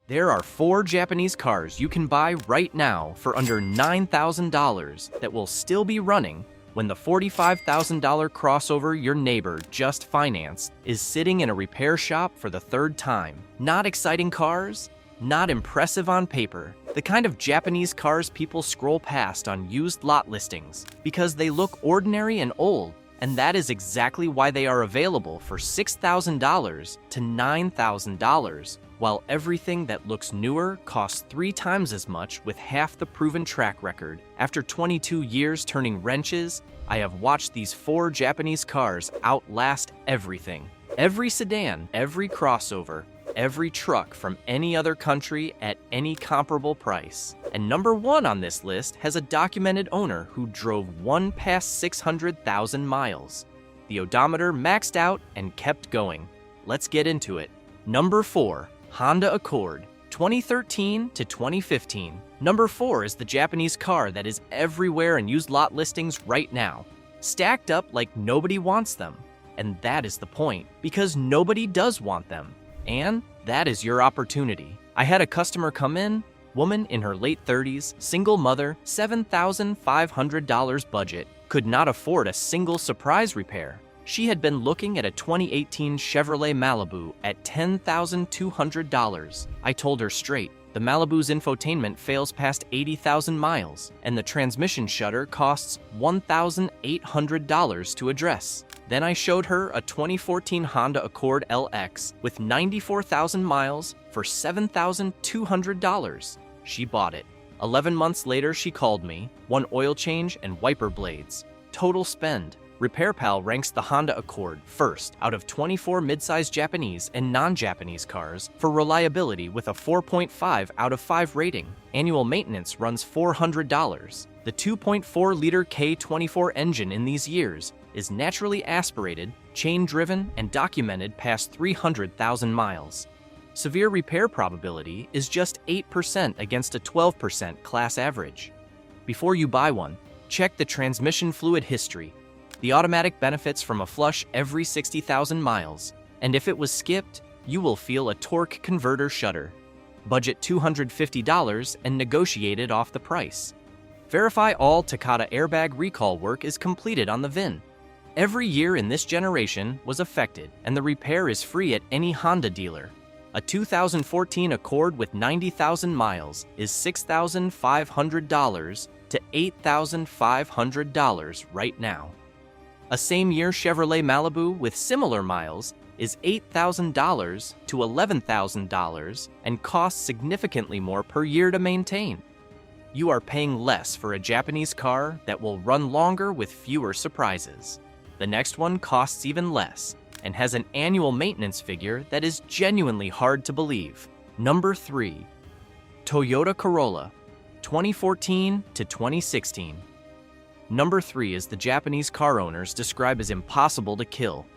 There are 4 Japanese cars you can buy right now for under $9,000 that will still be running when the $45,000 crossover your neighbor just financed is sitting in a repair shop for the 3rd time. Not exciting cars, not impressive on paper, the kind of Japanese cars people scroll past on used lot listings because they look ordinary and old, and that is exactly why they are available for $6,000 to $9,000. While everything that looks newer costs 3 times as much with half the proven track record. After 22 years turning wrenches, I have watched these 4 Japanese cars outlast everything. Every sedan, every crossover, every truck from any other country at any comparable price. And number 1 on this list has a documented owner who drove one past 600,000 miles. The odometer maxed out and kept going. Let's get into it. Number 4. Honda Accord, 2013 to 2015. Number 4 is the Japanese car that is everywhere in used lot listings right now, stacked up like nobody wants them. And that is the point, because nobody does want them. And that is your opportunity. I had a customer come in, woman in her late 30s, single mother, $7,500 budget, could not afford a single surprise repair. She had been looking at a 2018 Chevrolet Malibu at $10,200. I told her straight, the Malibu's infotainment fails past 80,000 miles, and the transmission shutter costs $1,800 to address. Then I showed her a 2014 Honda Accord LX with 94,000 miles for $7,200. She bought it. 11 months later, she called me, 1 oil change and wiper blades. Total spend. RepairPal ranks the Honda Accord first out of 24 midsize Japanese and non-Japanese cars for reliability with a 4.5 out of 5 rating. Annual maintenance runs $400. The 2.4-liter K24 engine in these years is naturally aspirated, chain-driven, and documented past 300,000 miles. Severe repair probability is just 8% against a 12% class average. Before you buy one, check the transmission fluid history. The automatic benefits from a flush every 60,000 miles, and if it was skipped, you will feel a torque converter shudder. Budget $250 and negotiate it off the price. Verify all Takata airbag recall work is completed on the VIN. Every year in this generation was affected, and the repair is free at any Honda dealer. A 2014 Accord with 90,000 miles is $6,500 to $8,500 right now. A same-year Chevrolet Malibu with similar miles is $8,000 to $11,000 and costs significantly more per year to maintain. You are paying less for a Japanese car that will run longer with fewer surprises. The next one costs even less and has an annual maintenance figure that is genuinely hard to believe. Number 3. Toyota Corolla, 2014 to 2016. Number 3 is the Japanese car owners describe as impossible to kill.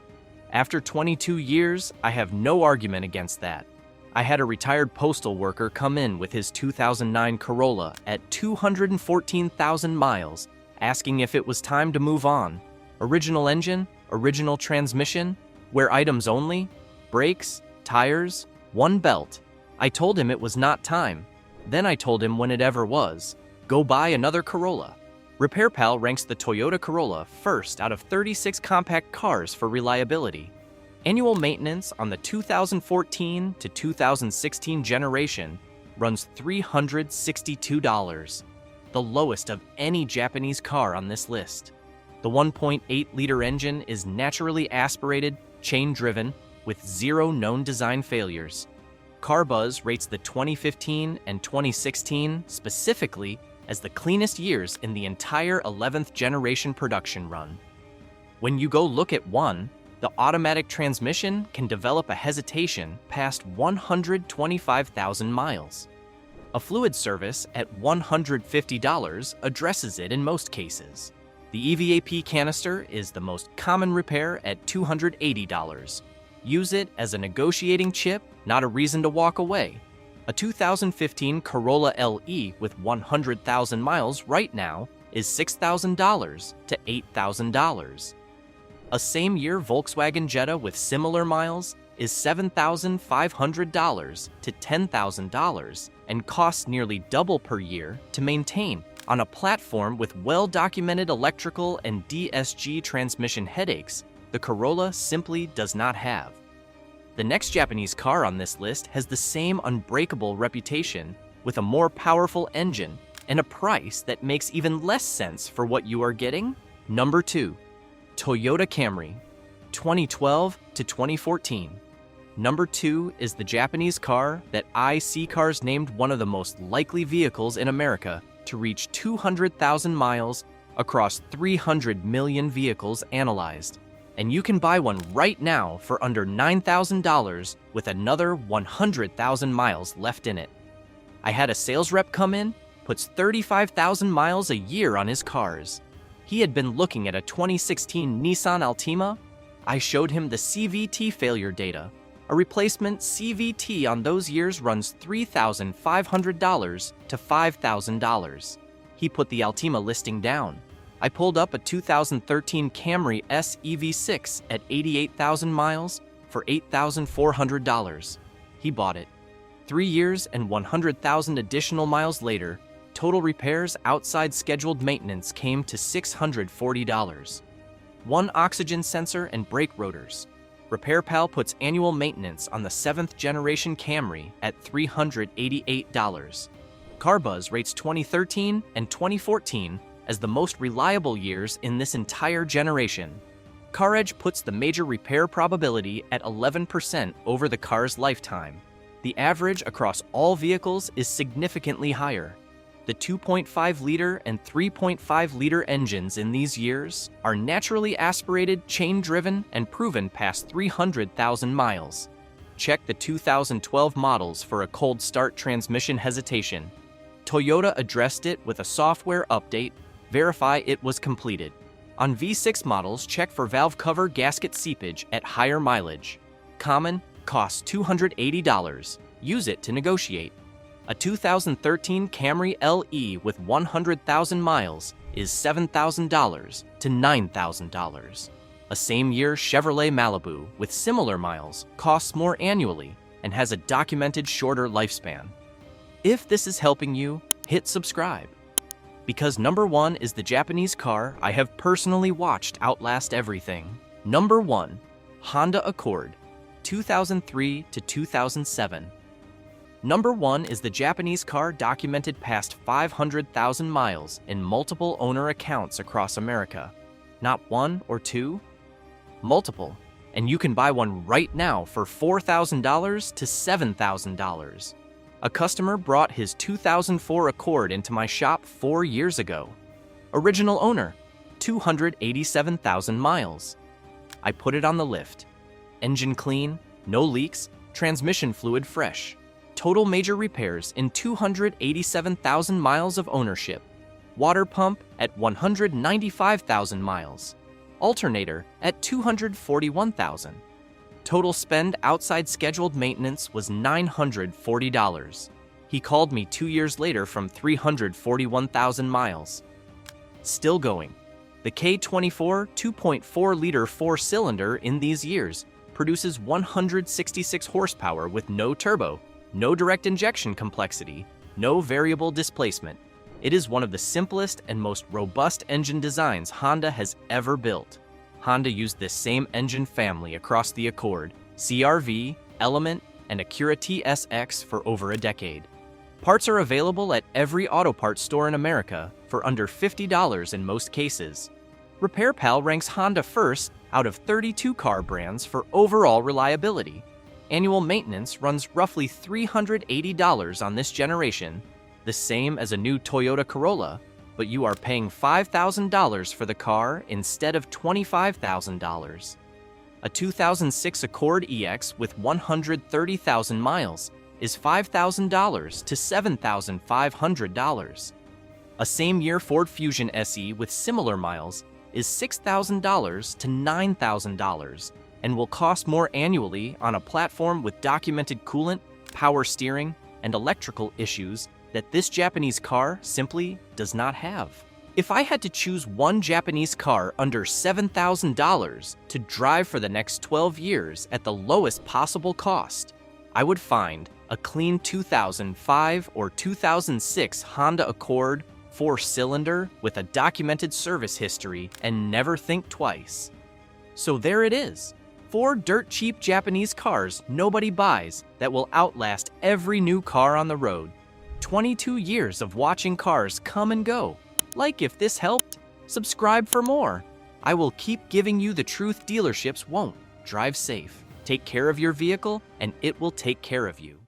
After 22 years, I have no argument against that. I had a retired postal worker come in with his 2009 Corolla at 214,000 miles, asking if it was time to move on. Original engine, original transmission, wear items only, brakes, tires, 1 belt. I told him it was not time. Then I told him when it ever was. Go buy another Corolla. RepairPal ranks the Toyota Corolla first out of 36 compact cars for reliability. Annual maintenance on the 2014 to 2016 generation runs $362, the lowest of any Japanese car on this list. The 1.8-liter engine is naturally aspirated, chain-driven, with 0 known design failures. CarBuzz rates the 2015 and 2016 specifically as the cleanest years in the entire 11th generation production run. When you go look at one, the automatic transmission can develop a hesitation past 125,000 miles. A fluid service at $150 addresses it in most cases. The EVAP canister is the most common repair at $280. Use it as a negotiating chip, not a reason to walk away. A 2015 Corolla LE with 100,000 miles right now is $6,000 to $8,000. A same-year Volkswagen Jetta with similar miles is $7,500 to $10,000 and costs nearly double per year to maintain on a platform with well-documented electrical and DSG transmission headaches the Corolla simply does not have. The next Japanese car on this list has the same unbreakable reputation with a more powerful engine and a price that makes even less sense for what you are getting. Number 2. Toyota Camry, 2012 to 2014. Number 2 is the Japanese car that IC Cars named one of the most likely vehicles in America to reach 200,000 miles across 300 million vehicles analyzed. And you can buy one right now for under $9,000 with another 100,000 miles left in it. I had a sales rep come in, puts 35,000 miles a year on his cars. He had been looking at a 2016 Nissan Altima. I showed him the CVT failure data. A replacement CVT on those years runs $3,500 to $5,000. He put the Altima listing down. I pulled up a 2013 Camry S EV6 at 88,000 miles for $8,400. He bought it. 3 years and 100,000 additional miles later, total repairs outside scheduled maintenance came to $640. One oxygen sensor and brake rotors. RepairPal puts annual maintenance on the 7th generation Camry at $388. CarBuzz rates 2013 and 2014 as the most reliable years in this entire generation. CarEdge puts the major repair probability at 11% over the car's lifetime. The average across all vehicles is significantly higher. The 2.5-liter and 3.5-liter engines in these years are naturally aspirated, chain-driven, and proven past 300,000 miles. Check the 2012 models for a cold start transmission hesitation. Toyota addressed it with a software update. Verify it was completed. On V6 models, check for valve cover gasket seepage at higher mileage. Common, costs $280. Use it to negotiate. A 2013 Camry LE with 100,000 miles is $7,000 to $9,000. A same-year Chevrolet Malibu with similar miles costs more annually and has a documented shorter lifespan. If this is helping you, hit subscribe. Because number 1 is the Japanese car I have personally watched outlast everything. Number 1, Honda Accord, 2003 to 2007. Number 1 is the Japanese car documented past 500,000 miles in multiple owner accounts across America. Not one or two, multiple. And you can buy one right now for $4,000 to $7,000. A customer brought his 2004 Accord into my shop 4 years ago. Original owner, 287,000 miles. I put it on the lift. Engine clean, no leaks, transmission fluid fresh. Total major repairs in 287,000 miles of ownership. Water pump at 195,000 miles. Alternator at 241,000. Total spend outside scheduled maintenance was $940. He called me 2 years later from 341,000 miles. Still going. The K24 2.4-liter 4-cylinder in these years produces 166 horsepower with no turbo, no direct injection complexity, no variable displacement. It is one of the simplest and most robust engine designs Honda has ever built. Honda used this same engine family across the Accord, CR-V, Element, and Acura TSX for over a decade. Parts are available at every auto parts store in America for under $50 in most cases. RepairPal ranks Honda first out of 32 car brands for overall reliability. Annual maintenance runs roughly $380 on this generation, the same as a new Toyota Corolla, but you are paying $5,000 for the car instead of $25,000. A 2006 Accord EX with 130,000 miles is $5,000 to $7,500. A same-year Ford Fusion SE with similar miles is $6,000 to $9,000 and will cost more annually on a platform with documented coolant, power steering, and electrical issues that this Japanese car simply does not have. If I had to choose one Japanese car under $7,000 to drive for the next 12 years at the lowest possible cost, I would find a clean 2005 or 2006 Honda Accord 4-cylinder with a documented service history and never think twice. So there it is. 4 dirt cheap Japanese cars nobody buys that will outlast every new car on the road. 22 years of watching cars come and go. Like if this helped, subscribe for more. I will keep giving you the truth dealerships won't. Drive safe, take care of your vehicle, and it will take care of you.